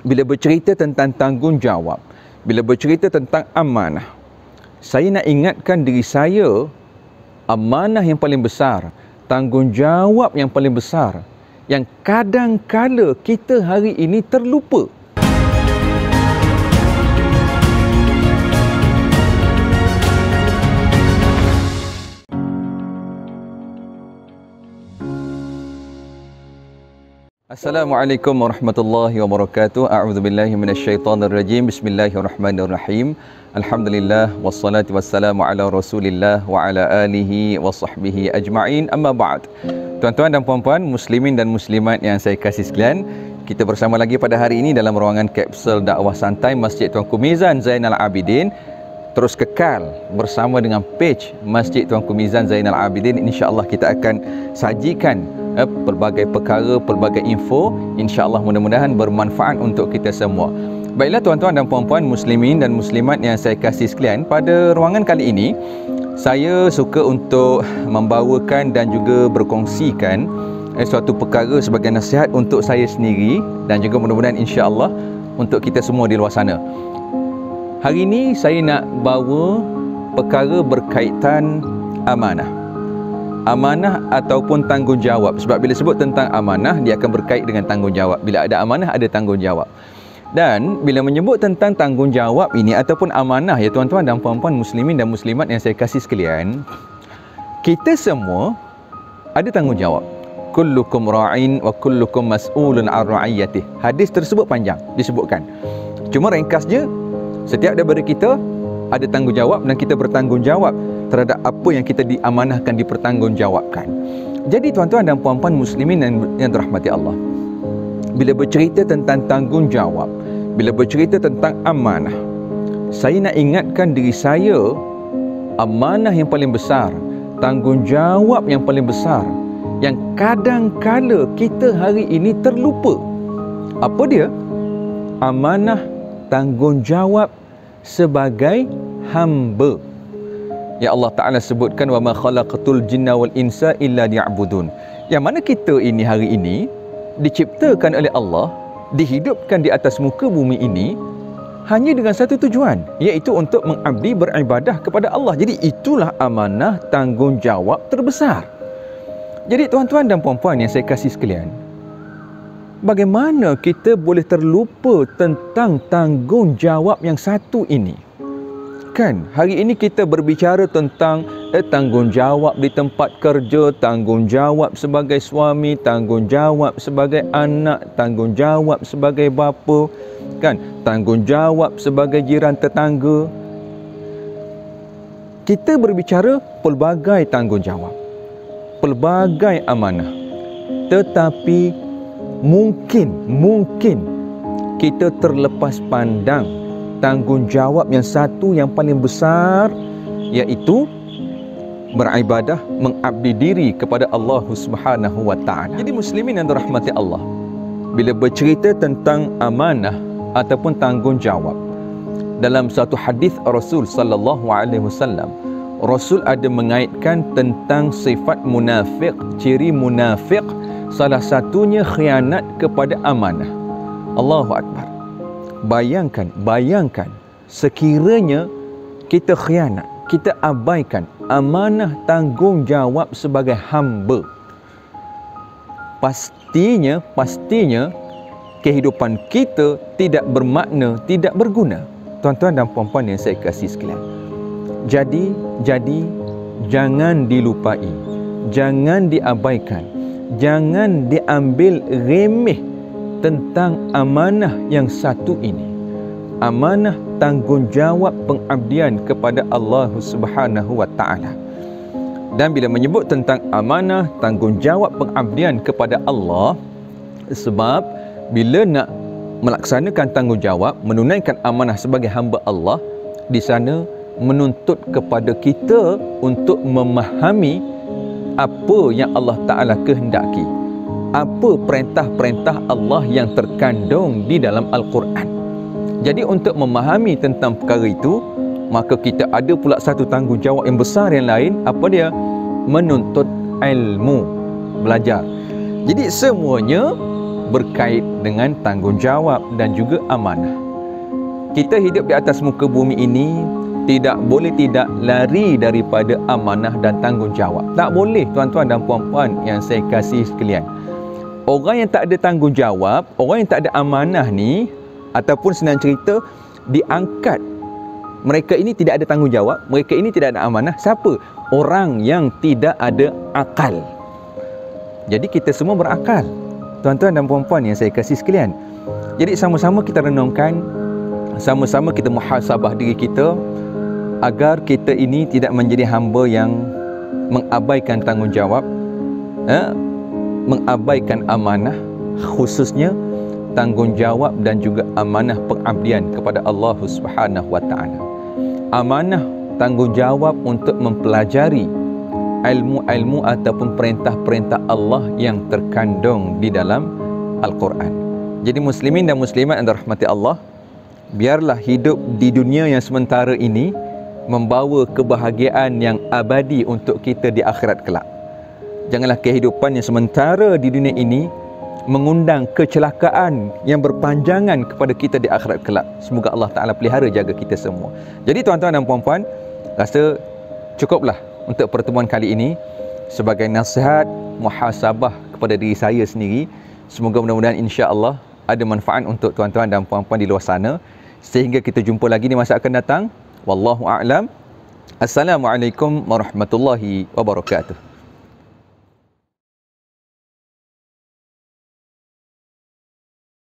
bila bercerita tentang tanggungjawab, bila bercerita tentang amanah, saya nak ingatkan diri saya, amanah yang paling besar, tanggungjawab yang paling besar, yang kadang-kala kita hari ini terlupa. Assalamualaikum warahmatullahi wabarakatuh. A'udzubillahi minasyaitonirrajim. Bismillahirrahmanirrahim. Alhamdulillah wassalatu wassalamu ala Rasulillah wa ala alihi wa sahbihi ajma'in. Amma ba'd. Tuan-tuan dan puan-puan, muslimin dan muslimat yang saya kasih sekalian, kita bersama lagi pada hari ini dalam ruangan kapsul dakwah santai Masjid Tuanku Mizan Zainal Abidin. Terus kekal bersama dengan page Masjid Tuanku Mizan Zainal Abidin. InsyaAllah kita akan sajikan pelbagai perkara, pelbagai info, insya-Allah mudah-mudahan bermanfaat untuk kita semua. Baiklah tuan-tuan dan puan-puan, muslimin dan muslimat yang saya kasih sekalian, pada ruangan kali ini saya suka untuk membawakan dan juga berkongsikan suatu perkara sebagai nasihat untuk saya sendiri dan juga mudah-mudahan insya-Allah untuk kita semua di luar sana. Hari ini saya nak bawa perkara berkaitan amanah. Amanah ataupun tanggungjawab. Sebab bila sebut tentang amanah, dia akan berkait dengan tanggungjawab. Bila ada amanah, ada tanggungjawab. Dan bila menyebut tentang tanggungjawab ini ataupun amanah, ya tuan-tuan dan puan-puan, muslimin dan muslimat yang saya kasih sekalian, kita semua ada tanggungjawab. Kullukum ra'in wa kullukum mas'ulun 'an ra'iyatih. Hadis tersebut panjang disebutkan. Cuma ringkasnya, setiap daripada kita ada tanggungjawab dan kita bertanggungjawab terhadap apa yang kita diamanahkan, dipertanggungjawabkan. Jadi tuan-tuan dan puan-puan muslimin yang dirahmati Allah, bila bercerita tentang tanggungjawab, bila bercerita tentang amanah, saya nak ingatkan diri saya, amanah yang paling besar, tanggungjawab yang paling besar, yang kadang-kala kita hari ini terlupa. Apa dia? Amanah, tanggungjawab sebagai hamba. Ya Allah Ta'ala sebutkan, wa ma khalaqatul jinna wal insa illa liya'budun. Yang mana kita ini hari ini diciptakan oleh Allah, dihidupkan di atas muka bumi ini hanya dengan satu tujuan, iaitu untuk mengabdi, beribadah kepada Allah. Jadi itulah amanah, tanggungjawab terbesar. Jadi tuan-tuan dan puan-puan yang saya kasih sekalian, bagaimana kita boleh terlupa tentang tanggungjawab yang satu ini? Kan, hari ini kita berbicara tentang tanggungjawab di tempat kerja, tanggungjawab sebagai suami, tanggungjawab sebagai anak, tanggungjawab sebagai bapa, kan, tanggungjawab sebagai jiran tetangga. Kita berbicara pelbagai tanggungjawab, pelbagai amanah. Tetapi mungkin kita terlepas pandang tanggungjawab yang satu yang paling besar, iaitu beribadah, mengabdi diri kepada Allah Subhanahu wa taala. Jadi muslimin yang dirahmati Allah, bila bercerita tentang amanah ataupun tanggungjawab, dalam satu hadis Rasul sallallahu alaihi wasallam, Rasul ada mengaitkan tentang sifat munafik, ciri munafik, salah satunya khianat kepada amanah. Allahu akbar. Bayangkan sekiranya kita khianat, kita abaikan amanah tanggungjawab sebagai hamba, pastinya kehidupan kita tidak bermakna, tidak berguna. Tuan-tuan dan puan-puan yang saya kasih sekalian, jadi jangan dilupai, jangan diabaikan, jangan diambil remeh tentang amanah yang satu ini. Amanah tanggungjawab pengabdian kepada Allah Subhanahu wa taala. Dan bila menyebut tentang amanah tanggungjawab pengabdian kepada Allah, sebab bila nak melaksanakan tanggungjawab, menunaikan amanah sebagai hamba Allah, di sana menuntut kepada kita untuk memahami apa yang Allah Ta'ala kehendaki, apa perintah-perintah Allah yang terkandung di dalam Al-Quran. Jadi untuk memahami tentang perkara itu, maka kita ada pula satu tanggungjawab yang besar yang lain. Apa dia? Menuntut ilmu, belajar. Jadi semuanya berkait dengan tanggungjawab dan juga amanah. Kita hidup di atas muka bumi ini tidak boleh tidak lari daripada amanah dan tanggungjawab. Tak boleh tuan-tuan dan puan-puan yang saya kasih sekalian. Orang yang tak ada tanggungjawab, orang yang tak ada amanah ni, ataupun senang cerita, diangkat. Mereka ini tidak ada tanggungjawab, mereka ini tidak ada amanah. Siapa? Orang yang tidak ada akal. Jadi kita semua berakal, tuan-tuan dan puan-puan yang saya kasih sekalian. Jadi sama-sama kita renungkan, sama-sama kita muhasabah diri kita, agar kita ini tidak menjadi hamba yang mengabaikan tanggungjawab, mengabaikan amanah, khususnya tanggungjawab dan juga amanah pengabdian kepada Allah Subhanahu wa taala. Amanah tanggungjawab untuk mempelajari ilmu-ilmu ataupun perintah-perintah Allah yang terkandung di dalam Al-Quran. Jadi muslimin dan muslimat yang dirahmati Allah, biarlah hidup di dunia yang sementara ini membawa kebahagiaan yang abadi untuk kita di akhirat kelak. Janganlah kehidupan yang sementara di dunia ini mengundang kecelakaan yang berpanjangan kepada kita di akhirat kelak. Semoga Allah Ta'ala pelihara jaga kita semua. Jadi tuan-tuan dan puan-puan, rasa cukuplah untuk pertemuan kali ini sebagai nasihat muhasabah kepada diri saya sendiri. Semoga mudah-mudahan insya-Allah ada manfaat untuk tuan-tuan dan puan-puan di luar sana. Sehingga kita jumpa lagi di masa akan datang. Wallahu a'lam. Assalamualaikum warahmatullahi wabarakatuh.